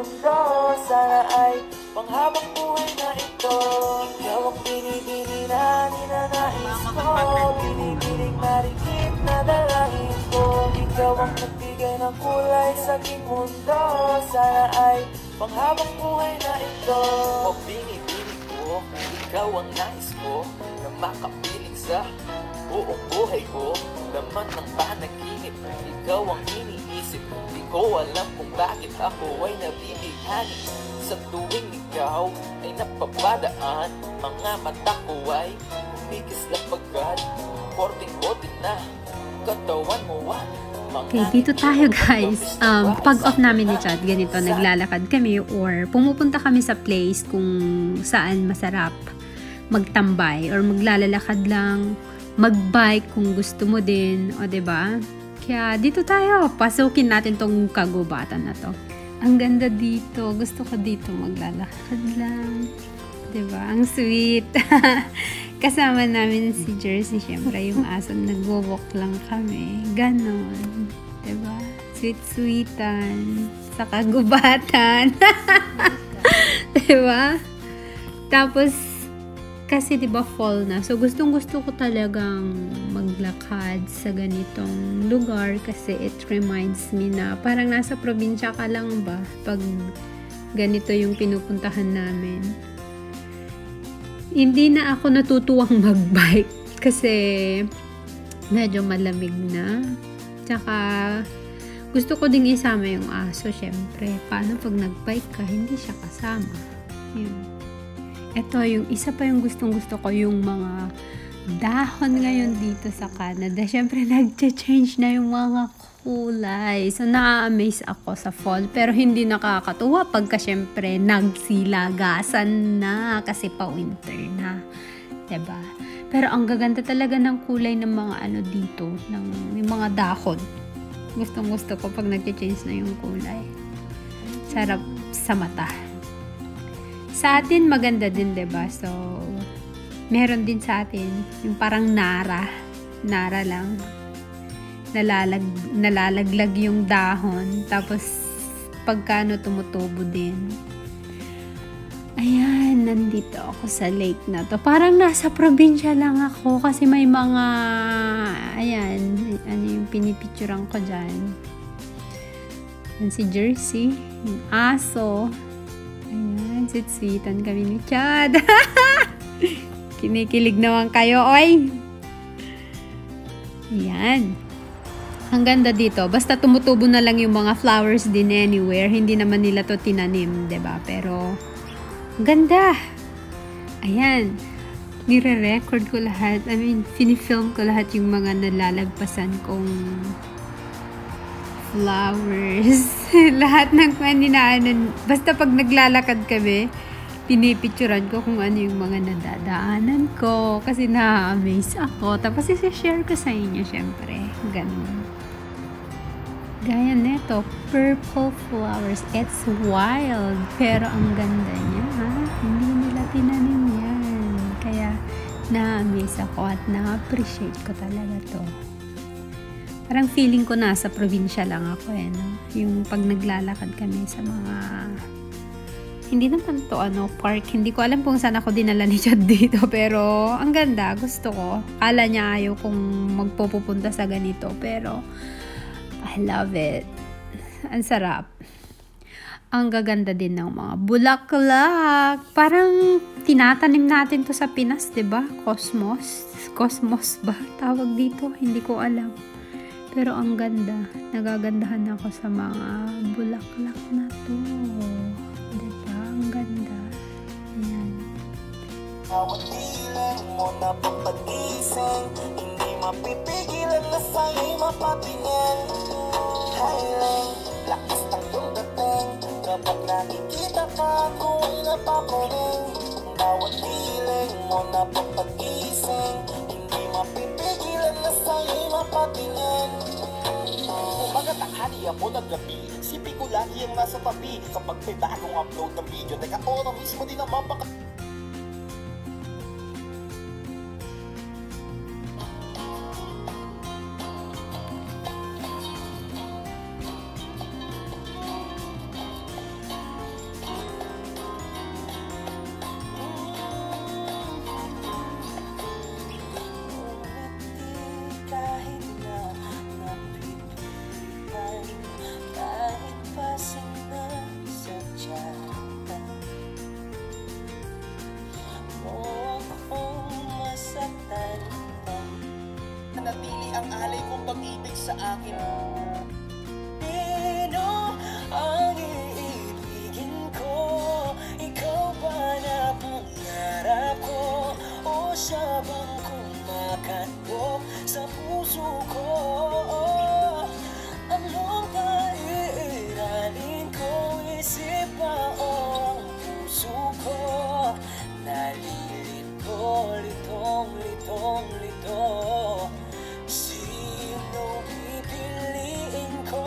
mundo. Sana ay panghabang buhay na ito. Ikaw ang binibini na ninanais ko, binibining marikit na dalangin ko. Ikaw ang nagbigay ng kulay sa aking mundo. Sana ay panghabang buhay na ito. O binibini ko, ikaw ang nais ko, na makapiling sa buong buhay ko. Laman ng panaginip, ikaw ang iniisip. Di ko alam kung bakit ako ay nabibighani. Sa tuwing ikaw ay napapadaan, mga mata ko ay umigis na pagkat korting-korting na katawan mo ay. Okay, dito tayo guys. Pag off namin ni Chad, ganito, naglalakad kami or pumupunta kami sa place kung saan masarap magtambay or maglalalakad lang, magbike kung gusto mo din, o diba? Kaya dito tayo, pasukin natin tong kagubatan na to. Ang ganda dito, gusto ko dito maglalakad lang, diba? Ang sweet. Kasama namin si Jersey, syempre yung aso, nagwo-walk lang kami, ganon, diba? Sweet-sweetan, sa kagubatan. Diba? Tapos, kasi 'di ba fall na. So gustong-gusto ko talagang maglakad sa ganitong lugar kasi it reminds me na parang nasa probinsya ka lang ba pag ganito yung pinupuntahan namin. Hindi na ako natutuwang magbike kasi medyo malamig na. Tsaka gusto ko ding isama yung aso, syempre. Paano pag nagbike ka, hindi siya kasama. Yun. Ito, yung isa pa yung gustong-gusto ko, yung mga dahon ngayon dito sa Canada. Siyempre, nag-change na yung mga kulay. So, na-amaze ako sa fall. Pero, hindi nakakatuwa pagka siyempre, nagsilagasan na kasi pa-winter na. Diba? Pero, ang gaganda talaga ng kulay ng mga ano dito, ng yung mga dahon. Gustong-gusto ko pag nag-change na yung kulay. Sarap sa mata. Sa atin, maganda din, diba? So, meron din sa atin yung parang nara lang. Nalalaglag yung dahon. Tapos, pagkano tumutubo din. Ayan, nandito ako sa lake na to. Parang nasa probinsya lang ako kasi may mga, ayan, ano yung pinipicturean ko dyan. Yan si Jersey, yung aso. Ayan, sweet-sweetan kami ni Chad. Kinikilig naman kayo, oy! Ayan. Ang ganda dito. Basta tumutubo na lang yung mga flowers din anywhere. Hindi naman nila to tinanim, diba? Pero, ganda! Ayan. Nire-record ko lahat. I mean, finifilm ko lahat yung mga nalalagpasan kong flowers. Lahat ng paninaanan. Basta pag naglalakad kami, pinipicturan ko kung ano yung mga nadadaanan ko. Kasi na-amaze ako. Tapos isi-share ko sa inyo, syempre. Ganun. Gaya neto, purple flowers. It's wild. Pero ang ganda niya, ha? Hindi nila tinanim yan. Kaya na-amaze ako at na-appreciate ko talaga to. Parang feeling ko nasa probinsya lang ako no? Yung pag naglalakad kami sa mga, hindi naman to park. Hindi ko alam kung saan ako dinala ni Chad dito. Pero ang ganda, gusto ko. Kala niya ayaw kung magpupunta sa ganito. Pero I love it. Ang sarap. Ang gaganda din ng mga bulaklak. Parang tinatanim natin to sa Pinas, 'di ba? Cosmos. Cosmos ba tawag dito? Hindi ko alam. Pero ang ganda. Nagagandahan ako sa mga bulaklak na to. Diba? Ang ganda. Ayan. Bawat bilang mo na papagising, hindi mapipigilan na sa'yo'y mapatingin. Highlang, lakas ng iyong dating, kapag nakikita ka, ako'y napaparing. Bawat bilang mo na papagising, hindi mapipigilan na sa'yo'y mapatingin. Umaga, tanghali, hapon at gabi, isipin ko lagi ang nasa tabi. Kapag may bagong upload ng video, teka oras mismo din ang mapaka... mananatili ang alay kong pag-ibig sa akin. Sino ang iibigin ko? Ikaw ba na pangarap ko? O siya bang kumakatbok sa puso ko? Anong kairalin ko? Isip ba o ang puso ko? Nalilito, litong, litong, lito. Sino pipiliin ko?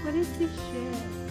What is this shit?